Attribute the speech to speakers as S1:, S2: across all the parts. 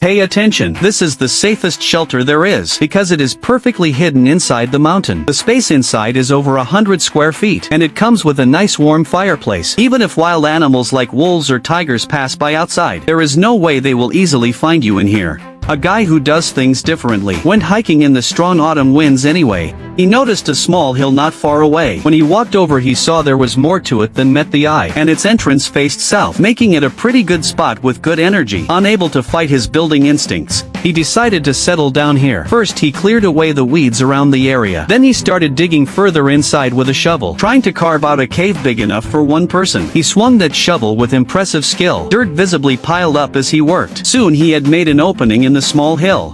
S1: Pay attention, this is the safest shelter there is, because it is perfectly hidden inside the mountain. The space inside is over 100 square feet, and it comes with a nice warm fireplace. Even if wild animals like wolves or tigers pass by outside, there is no way they will easily find you in here. A guy who does things differently went hiking in the strong autumn winds anyway. He noticed a small hill not far away. When he walked over, he saw there was more to it than met the eye, and its entrance faced south, making it a pretty good spot with good energy. Unable to fight his building instincts, he decided to settle down here. First, he cleared away the weeds around the area. Then he started digging further inside with a shovel, trying to carve out a cave big enough for one person. He swung that shovel with impressive skill. Dirt visibly piled up as he worked. Soon he had made an opening in the small hill.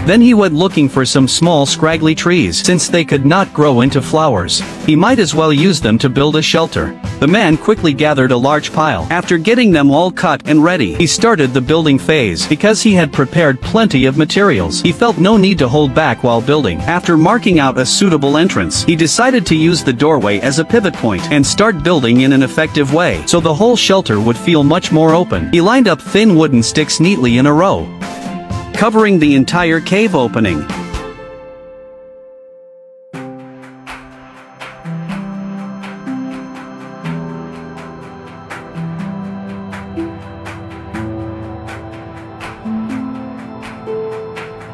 S1: Then he went looking for some small scraggly trees. Since they could not grow into flowers, he might as well use them to build a shelter. The man quickly gathered a large pile. After getting them all cut and ready, he started the building phase. Because he had prepared plenty of materials, he felt no need to hold back while building. After marking out a suitable entrance, he decided to use the doorway as a pivot point and start building in an effective way, so the whole shelter would feel much more open. He lined up thin wooden sticks neatly in a row, covering the entire cave opening.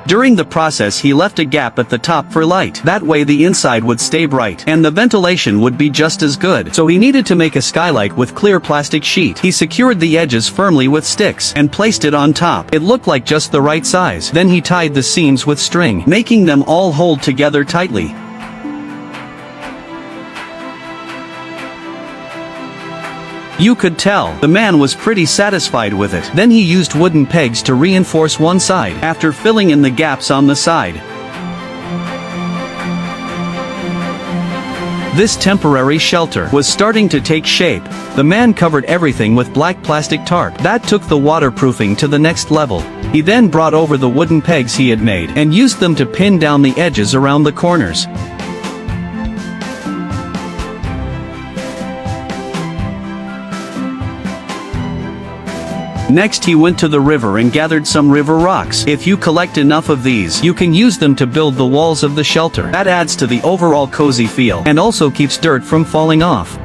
S1: During the process, he left a gap at the top for light. That way the inside would stay bright, and the ventilation would be just as good. So he needed to make a skylight with clear plastic sheet. He secured the edges firmly with sticks, and placed it on top. It looked like just the right size. Then he tied the seams with string, making them all hold together tightly. You could tell the man was pretty satisfied with it. Then he used wooden pegs to reinforce one side, after filling in the gaps on the side. This temporary shelter was starting to take shape. The man covered everything with black plastic tarp. That took the waterproofing to the next level. He then brought over the wooden pegs he had made, and used them to pin down the edges around the corners. Next, he went to the river and gathered some river rocks. If you collect enough of these, you can use them to build the walls of the shelter. That adds to the overall cozy feel, and also keeps dirt from falling off.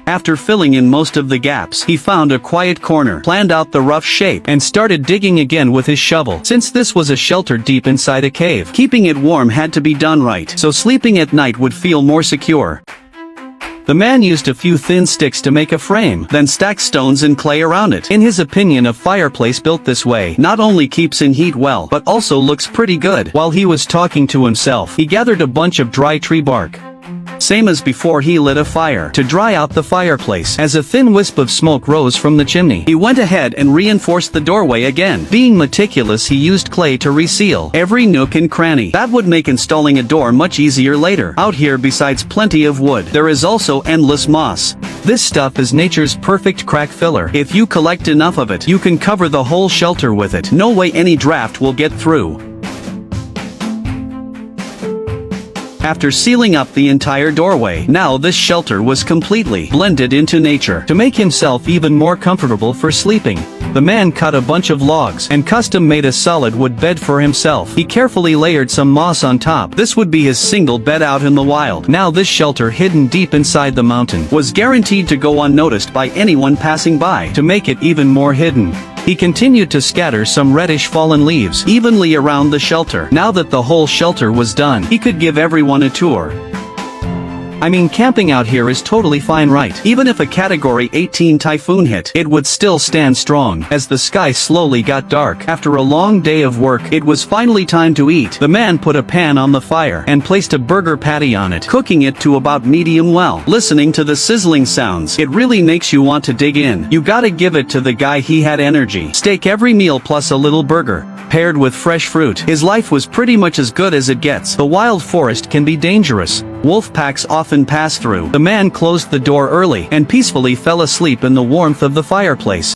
S1: After filling in most of the gaps, he found a quiet corner, planned out the rough shape, and started digging again with his shovel. Since this was a shelter deep inside a cave, keeping it warm had to be done right, so sleeping at night would feel more secure. The man used a few thin sticks to make a frame, then stacked stones and clay around it. In his opinion, a fireplace built this way not only keeps in heat well, but also looks pretty good. While he was talking to himself, he gathered a bunch of dry tree bark. Same as before, he lit a fire to dry out the fireplace. As a thin wisp of smoke rose from the chimney, he went ahead and reinforced the doorway again. Being meticulous, he used clay to reseal every nook and cranny. That would make installing a door much easier later. Out here, besides plenty of wood, there is also endless moss. This stuff is nature's perfect crack filler. If you collect enough of it, you can cover the whole shelter with it. No way any draft will get through. After sealing up the entire doorway, now this shelter was completely blended into nature. To make himself even more comfortable for sleeping, the man cut a bunch of logs and custom-made a solid wood bed for himself. He carefully layered some moss on top. This would be his single bed out in the wild. Now this shelter, hidden deep inside the mountain, was guaranteed to go unnoticed by anyone passing by. To make it even more hidden, he continued to scatter some reddish fallen leaves evenly around the shelter. Now that the whole shelter was done, he could give everyone a tour. I mean, camping out here is totally fine, right? Even if a Category 18 typhoon hit, it would still stand strong. As the sky slowly got dark, after a long day of work, it was finally time to eat. The man put a pan on the fire and placed a burger patty on it, cooking it to about medium well. Listening to the sizzling sounds, it really makes you want to dig in. You gotta give it to the guy, he had energy. Steak every meal plus a little burger, paired with fresh fruit. His life was pretty much as good as it gets. The wild forest can be dangerous. Wolf packs often pass through. The man closed the door early and peacefully fell asleep in the warmth of the fireplace.